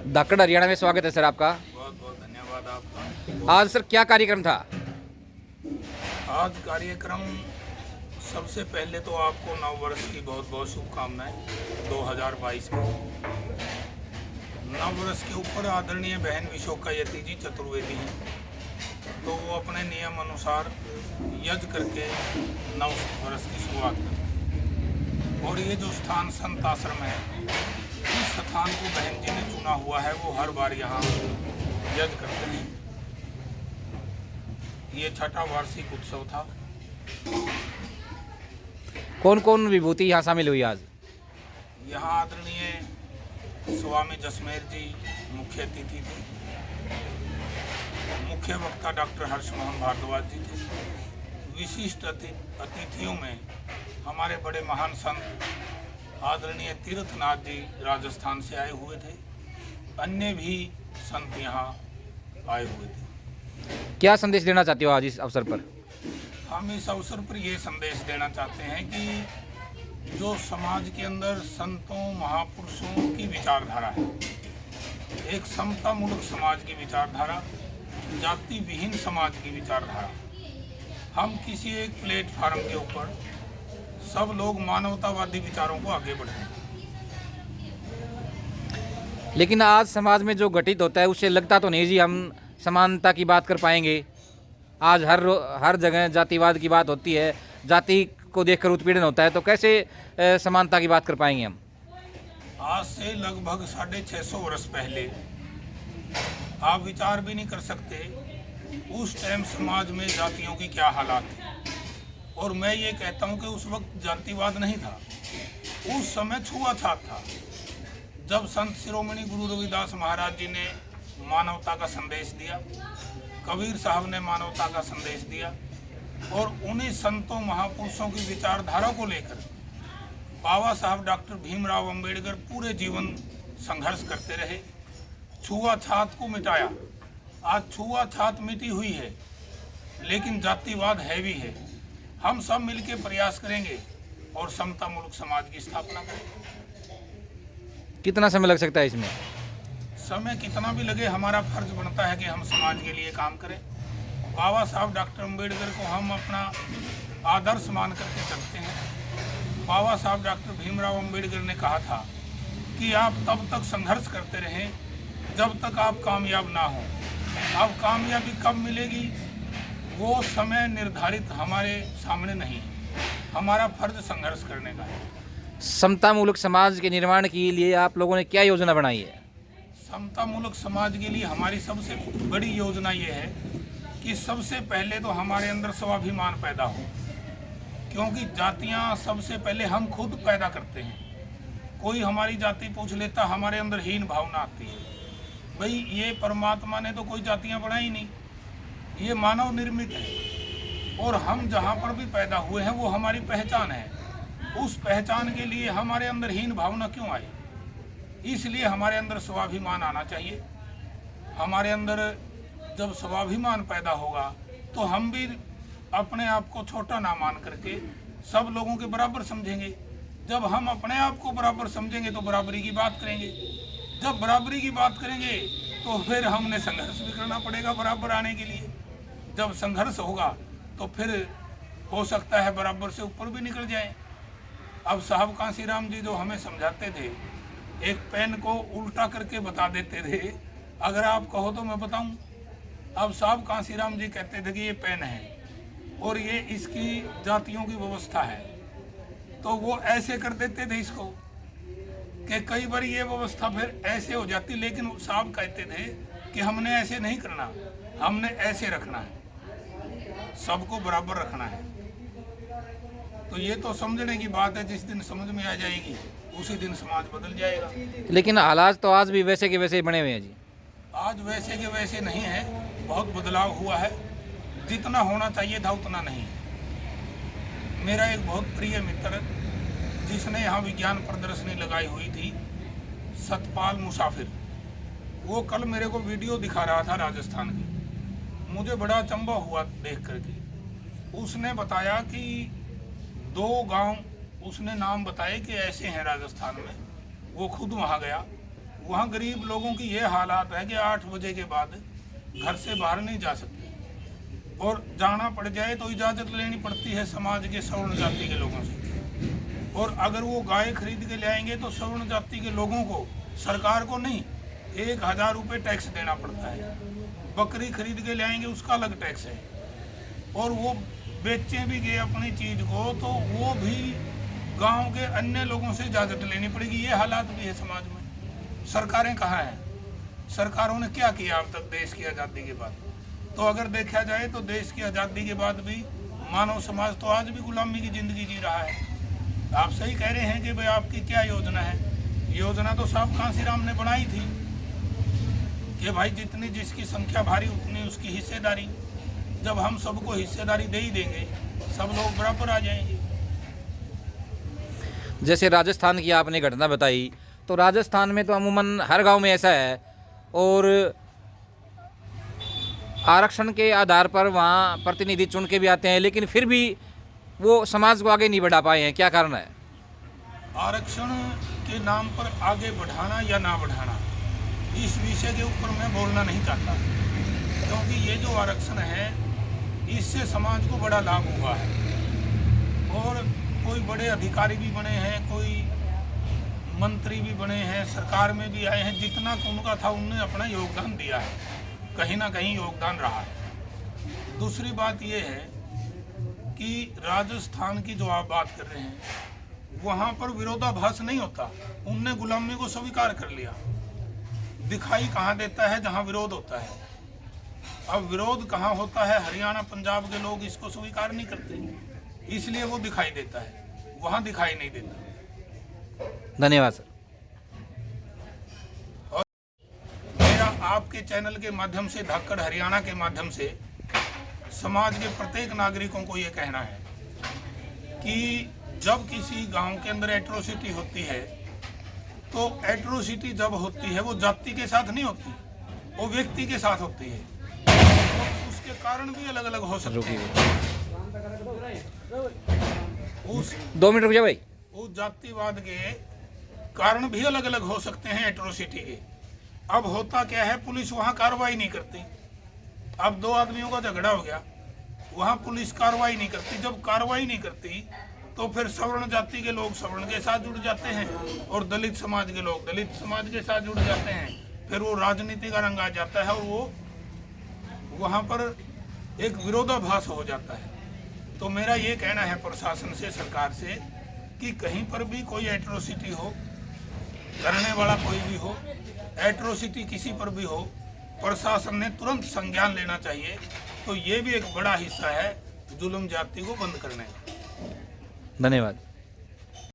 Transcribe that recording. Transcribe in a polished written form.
धाकड़ हरियाणा में स्वागत है सर आपका। बहुत बहुत धन्यवाद आपका। आज सर क्या कार्यक्रम था? आज कार्यक्रम, सबसे पहले तो आपको नव वर्ष की बहुत बहुत शुभकामनाएं। 2022 में नव वर्ष के ऊपर आदरणीय बहन विशोका यति जी चतुर्वेदी हैं, तो वो अपने नियम अनुसार यज्ञ करके नव वर्ष की शुरुआत करते हैं। और ये जो स्थान संत आश्रम है, इस स्थान को बहन जी ने चुना हुआ है, वो हर बार यहाँ यज्ञ करते हैं। ये छठा वार्षिक उत्सव था। कौन कौन विभूति यहाँ शामिल हुई आज? यहाँ आदरणीय स्वामी जसमेर जी मुख्य अतिथि थे। मुख्य वक्ता डॉक्टर हर्षमोहन भारद्वाज जी थे। विशिष्ट अतिथियों में हमारे बड़े महान संत आदरणीय तीर्थनाथ जी राजस्थान से आए हुए थे। अन्य भी संत यहाँ आए हुए थे। क्या संदेश देना चाहते हो आज इस अवसर पर? हम इस अवसर पर ये संदेश देना चाहते हैं कि जो समाज के अंदर संतों महापुरुषों की विचारधारा है, एक समतामूलक समाज की विचारधारा, जाति विहीन समाज की विचारधारा, हम किसी एक प्लेटफार्म के ऊपर सब लोग मानवतावादी विचारों को आगे बढ़ाएं। लेकिन आज समाज में जो घटित होता है उससे लगता तो नहीं जी हम समानता की बात कर पाएंगे। आज हर जगह जातिवाद की बात होती है, जाति को देखकर उत्पीड़न होता है, तो कैसे समानता की बात कर पाएंगे हम? आज से लगभग 650 वर्ष पहले आप विचार भी नहीं कर सकते उस टाइम समाज में जातियों की क्या हालात थी। और मैं ये कहता हूँ कि उस वक्त जातिवाद नहीं था, उस समय छुआछूत था। जब संत शिरोमणि गुरु रविदास महाराज जी ने मानवता का संदेश दिया, कबीर साहब ने मानवता का संदेश दिया, और उन्हीं संतों महापुरुषों की विचारधारा को लेकर बाबा साहब डॉक्टर भीमराव अंबेडकर पूरे जीवन संघर्ष करते रहे, छुआछूत को मिटाया। आज छुआछूत मिटी हुई है, लेकिन जातिवाद है भी है। हम सब मिलकर प्रयास करेंगे और समतामूलक समाज की स्थापना करेंगे। कितना समय लग सकता है इसमें? समय कितना भी लगे, हमारा फर्ज बनता है कि हम समाज के लिए काम करें। बाबा साहब डॉक्टर अंबेडकर को हम अपना आदर्श मान करके चलते हैं। बाबा साहब डॉक्टर भीमराव अंबेडकर ने कहा था कि आप तब तक संघर्ष करते रहें जब तक आप कामयाब ना हो। अब कामयाबी कब मिलेगी वो समय निर्धारित हमारे सामने नहीं है। हमारा फर्ज संघर्ष करने का है। समतामूलक समाज के निर्माण के लिए आप लोगों ने क्या योजना बनाई है? समतामूलक समाज के लिए हमारी सबसे बड़ी योजना ये है कि सबसे पहले तो हमारे अंदर स्वाभिमान पैदा हो, क्योंकि जातियां सबसे पहले हम खुद पैदा करते हैं। कोई हमारी जाति पूछ लेता, हमारे अंदर हीन भावना आती है। भाई ये परमात्मा ने तो कोई जातियां बनाई नहीं, ये मानव निर्मित है, और हम जहाँ पर भी पैदा हुए हैं वो हमारी पहचान है। उस पहचान के लिए हमारे अंदर हीन भावना क्यों आई? इसलिए हमारे अंदर स्वाभिमान आना चाहिए। हमारे अंदर जब स्वाभिमान पैदा होगा तो हम भी अपने आप को छोटा ना मान करके सब लोगों के बराबर समझेंगे। जब हम अपने आप को बराबर समझेंगे तो बराबरी की बात करेंगे। जब बराबरी की बात करेंगे तो फिर हमने संघर्ष भी करना पड़ेगा बराबर आने के लिए। जब संघर्ष होगा तो फिर हो सकता है बराबर से ऊपर भी निकल जाए। अब साहब कांसीराम जी जो हमें समझाते थे, एक पेन को उल्टा करके बता देते थे, अगर आप कहो तो मैं बताऊं। अब साहब कांसीराम जी कहते थे कि ये पेन है और ये इसकी जातियों की व्यवस्था है, तो वो ऐसे कर देते थे इसको कि कई बार ये व्यवस्था फिर ऐसे हो जाती। लेकिन साहब कहते थे कि हमने ऐसे नहीं करना, हमने ऐसे रखना है, सबको बराबर रखना है। तो ये तो समझने की बात है, जिस दिन समझ में आ जाएगी उसी दिन समाज बदल जाएगा। लेकिन हालात तो आज भी वैसे के वैसे बने हुए हैं जी। आज वैसे के वैसे नहीं है, बहुत बदलाव हुआ है। जितना होना चाहिए था उतना नहीं। मेरा एक बहुत प्रिय मित्र जिसने यहाँ विज्ञान प्रदर्शनी लगाई हुई थी, सतपाल मुसाफिर, वो कल मेरे को वीडियो दिखा रहा था राजस्थान की। मुझे बड़ा अचंभा हुआ देख करके। उसने बताया कि 2 गांव उसने नाम बताए कि ऐसे हैं राजस्थान में। वो खुद वहाँ गया, वहाँ गरीब लोगों की ये हालात है कि 8 बजे के बाद घर से बाहर नहीं जा सकते, और जाना पड़ जाए तो इजाज़त लेनी पड़ती है समाज के सवर्ण जाति के लोगों से। और अगर वो गाय खरीद के ले आएंगे तो सवर्ण जाति के लोगों को, सरकार को नहीं, 1000 रुपये टैक्स देना पड़ता है। बकरी खरीद के ले आएंगे उसका अलग टैक्स है, और वो बेचे भी गए अपनी चीज़ को तो वो भी गांव के अन्य लोगों से इजाज़त लेनी पड़ेगी। ये हालात भी है समाज में। सरकारें कहाँ हैं? सरकारों ने क्या किया अब तक देश की आज़ादी के बाद? तो अगर देखा जाए तो देश की आज़ादी के बाद भी मानव समाज तो आज भी गुलामी की ज़िंदगी जी रहा है। आप सही कह रहे हैं कि भाई आपकी क्या योजना है? योजना तो साहब कांसीराम ने बनाई थी कि भाई जितनी जिसकी संख्या भारी उतनी उसकी हिस्सेदारी। जब हम सबको हिस्सेदारी दे ही देंगे, सब लोग बराबर आ जाएंगे। जैसे राजस्थान की आपने घटना बताई, तो राजस्थान में तो अमूमन हर गांव में ऐसा है, और आरक्षण के आधार पर वहाँ प्रतिनिधि चुन के भी आते हैं, लेकिन फिर भी वो समाज को आगे नहीं बढ़ा पाए हैं। क्या कारण है? आरक्षण के नाम पर आगे बढ़ाना या ना बढ़ाना, इस विषय के ऊपर मैं बोलना नहीं चाहता, क्योंकि ये जो आरक्षण है इससे समाज को बड़ा लाभ हुआ है, और कोई बड़े अधिकारी भी बने हैं, कोई मंत्री भी बने हैं, सरकार में भी आए हैं। जितना उनका था उनने अपना योगदान दिया है, कहीं ना कहीं योगदान रहा है। दूसरी बात यह है कि राजस्थान की जो आप बात कर रहे हैं, वहाँ पर विरोधाभास नहीं होता। उनने गुलामी को स्वीकार कर लिया। दिखाई कहाँ देता है? जहाँ विरोध होता है। अब विरोध कहाँ होता है? हरियाणा पंजाब के लोग इसको स्वीकार नहीं करते, इसलिए वो दिखाई देता है, वहाँ दिखाई नहीं देता। धन्यवाद सर। और मेरा आपके चैनल के माध्यम से, धाकड़ हरियाणा के माध्यम से समाज के प्रत्येक नागरिकों को ये कहना है कि जब किसी गांव के अंदर एट्रोसिटी होती है, तो एट्रोसिटी जब होती है वो जाति के साथ नहीं होती, वो व्यक्ति के साथ होती है। तो उसके कारण भी अलग अलग हो सकते हैं। उस 2 मिनट रुक जाओ भाई। उस जातिवाद के कारण भी अलग अलग हो सकते हैं एट्रोसिटी के। अब होता क्या है, पुलिस वहाँ कार्रवाई नहीं करती। अब 2 आदमियों का झगड़ा हो गया, वहाँ पुलिस कार्रवाई नहीं करती। जब कार्रवाई नहीं करती तो फिर सवर्ण जाति के लोग सवर्ण के साथ जुड़ जाते हैं, और दलित समाज के लोग दलित समाज के साथ जुड़ जाते हैं। फिर वो राजनीति का रंग आ जाता है, और वो वहाँ पर एक विरोधाभास हो जाता है। तो मेरा ये कहना है प्रशासन से, सरकार से, कि कहीं पर भी कोई एट्रोसिटी हो, करने वाला कोई भी हो, एट्रोसिटी किसी पर भी हो, प्रशासन ने तुरंत संज्ञान लेना चाहिए। तो ये भी एक बड़ा हिस्सा है जुल्म जाति को बंद करने का। धन्यवाद।